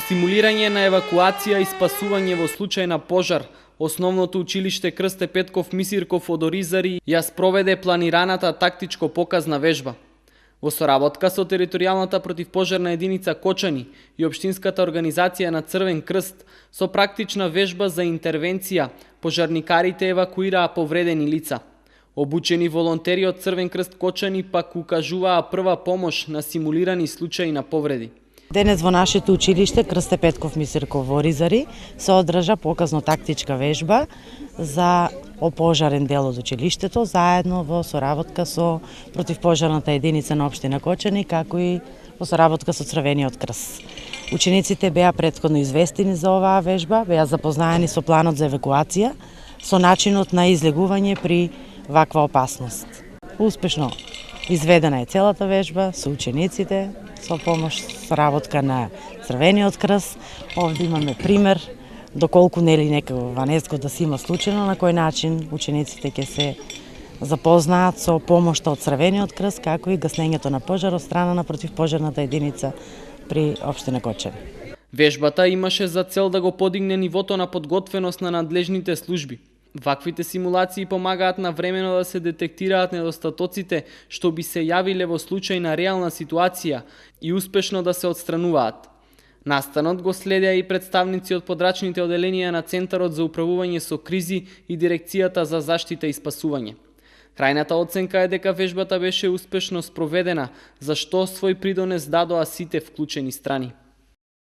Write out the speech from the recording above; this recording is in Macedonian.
симулирање на евакуација и спасување во случај на пожар, Основното училиште Крсте Петков Мисирков од Оризари ја спроведе планираната тактичко-показна вежба. Во соработка со територијалната противпожарна единица Кочани и Општинската организација на Црвен крст, со практична вежба за интервенција, пожарникарите евакуираа повредени лица. Обучени волонтери од Црвен крст Кочани пак укажуваа прва помош на симулирани случаи на повреди. Денес во нашето училиште Крсте Петков Мисирков во Оризари се одржа показно тактичка вежба за опожарен дел од училиштето, заедно во соработка со противпожарната единица на општина Кочани, како и во соработка со Црвениот крст. Учениците беа претходно известени за оваа вежба, беа запознаени со планот за евакуација, со начинот на излегување при ваква опасност. Успешно изведена е целата вежба со учениците, со помош соработка на Црвениот крст. Овде имаме пример доколку нели некаква незгода се има случајно, на кој начин учениците ќе се запознаат со помошта од Црвениот крст, како и гаснењето на пожар од страна на противпожарната единица при општина Кочани. Вежбата имаше за цел да го подигне нивото на подготвеност на надлежните служби. Ваквите симулации помагаат навремено да се детектираат недостатоците што би се јавиле во случај на реална ситуација и успешно да се отстрануваат. Настанот го следеа и представници од подрачните оделенија на Центарот за управување со кризи и Дирекцијата за заштита и спасување. Крајната оценка е дека вежбата беше успешно спроведена, за што свој придонес дадоа сите вклучени страни.